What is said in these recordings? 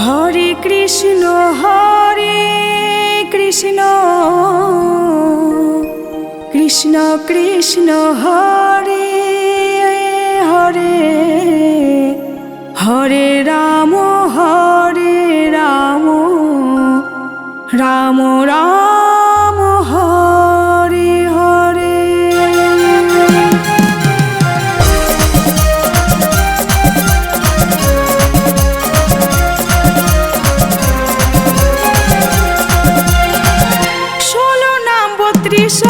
হরে কৃষ্ণ কৃষ্ণ কৃষ্ণ হরে হরে, হরে রাম রাম রাম হরে হরে।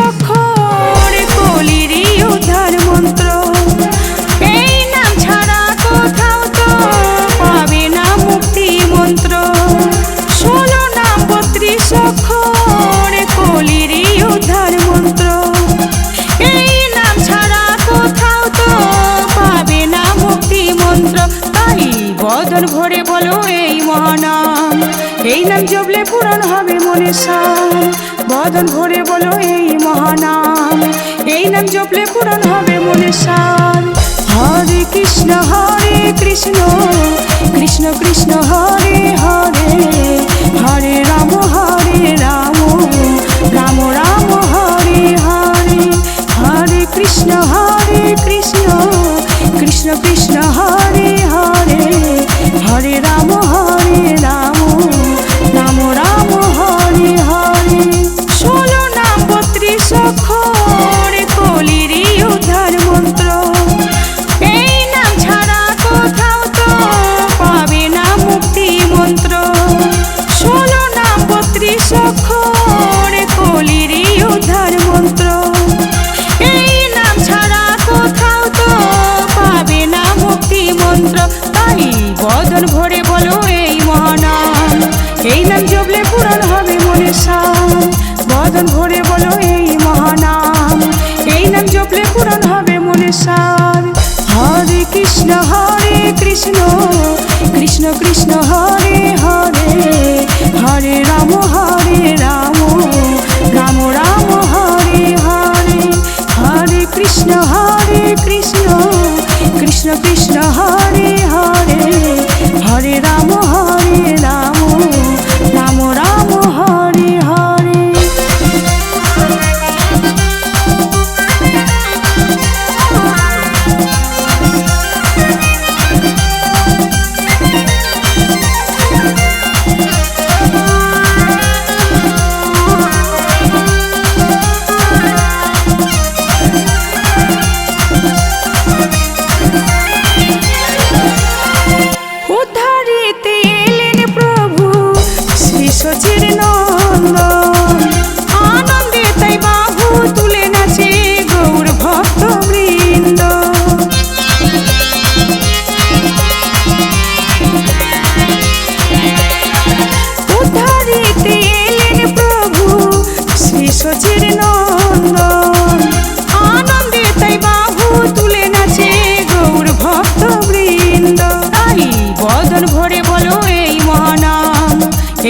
অক্ষর কলিরই উদ্ধার মন্ত্র, এই নাম ছাড়া কোথাও তো পাবে না মুক্তি মন্ত্র। 16 নাম 32 অক্ষর কলিরই উদ্ধার মন্ত্র, এই নাম ছাড়া কোথাও তো পাবে না মুক্তি মন্ত্র। তাই বদন ভরে বলো এই মহানাম, এই নাম জপলে পূরণ হবে মনের সার। বদন ভরে বলো এই মহানাম, এই নাম জপলে পূরণ হবে মনের সার। হরে কৃষ্ণ কৃষ্ণ কৃষ্ণ হরে হরে, হরে রাম রাম রাম হরে হরে। হরে কৃষ্ণ কৃষ্ণ কৃষ্ণ হরে হরে, হরে রাম রাম রাম হরে হরে। 16 নাম 32 অক্ষর কলিরই উদ্ধার মন্ত্র, এই নাম ছাড়া কোথাও তো পাবে না মুক্তি মন্ত্র। 16 নাম 32 অক্ষর কলিরই উদ্ধার মন্ত্র, এই নাম ছাড়া কোথাও তো পাবে না মুক্তি মন্ত্র। তাই বদন ভরে বলো এই মহানাম, এই নাম জপলে পূরণ হবে মনের সার। বদন ভরে বলো এই মহানাম, এই নাম জপলে পূরণ হবে মনের সার। হরে কৃষ্ণ কৃষ্ণ কৃষ্ণ হরে হরে, হরে রাম রাম রাম হরে হরে। হরে কৃষ্ণ কৃষ্ণ কৃষ্ণ হরে হরে, হরে রাম রাম রাম হরে হরে। উদ্ধারিতে এলেন প্রভু শ্রী সচির নন্দন, আনন্দে তাই বাহু তুলে নাচে গৌর ভক্ত বৃন্দ। উদ্ধারিতে এলেন প্রভু শ্রী সচির নন্দন, আনন্দে তাই বাহু তুলে নাচে গৌর ভক্ত বৃন্দ। তাই বদন ভরে বলো এই মহানাম,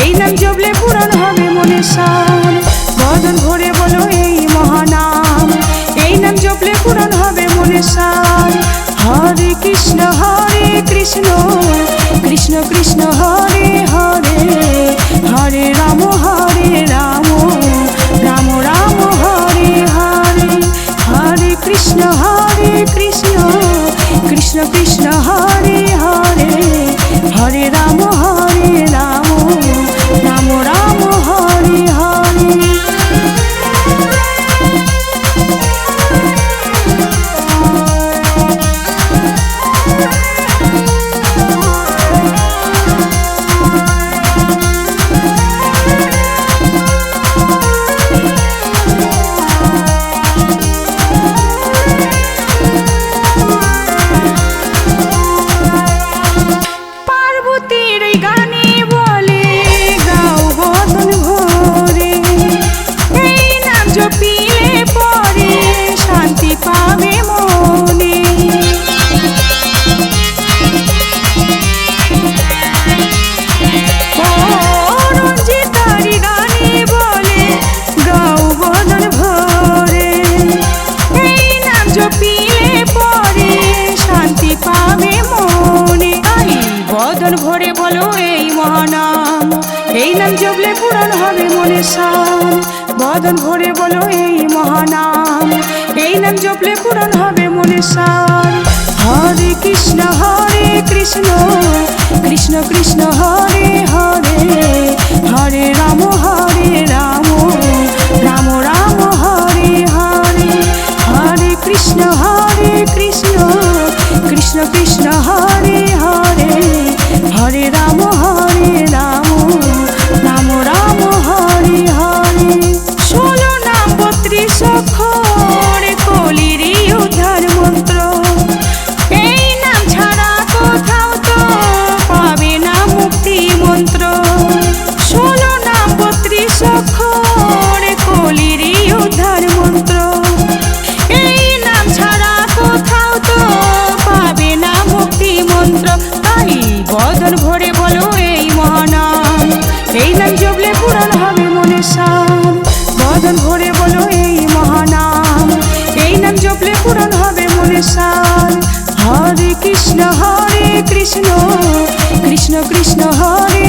এই নাম জপলে পূরণ হবে মনের সার। বদন ভরে বলো এই মহানাম, এই নাম জপলে পূরণ হবে মনের সার। হরে কৃষ্ণ কৃষ্ণ কৃষ্ণ হরে হরে, হরে রাম রাম রাম হরে হরে। হরে কৃষ্ণ কৃষ্ণ হরে হরে, হরে রাম রাম রাম হরে হরে। বদন ভরে বলো এই মহানাম, এই নাম জপলে পূরণ হবে মনের সার। বদন ভরে বলো এই মহানাম, এই নাম জপলে পূরণ হবে মনের সার। হরে কৃষ্ণ কৃষ্ণ কৃষ্ণ হরে হরে, হরে রাম রাম রাম হরে হরে। হরে কৃষ্ণ কৃষ্ণ কৃষ্ণ হরে হরে, হরে রাম রাম রাম হরে হরে। 16 নাম 32 অক্ষর কলির উদ্ধার মন্ত্র, এই নাম ছাড়া কোথাও তো পাবে না মুক্তি মন্ত্র। 16 নাম 32 অক্ষর কলির উদ্ধার মন্ত্র, এই নাম ছাড়া কোথাও তো পাবে না মুক্তি মন্ত্র। তাই বদন ভরে বলো এই মহানাম, এই নাম জপলে পূরণ হবে মনের সার। বদন ভরে বলো এই মহানাম, এই নাম জপলে পূরণ হবে মনের সার। হরে কৃষ্ণ কৃষ্ণ কৃষ্ণ হরে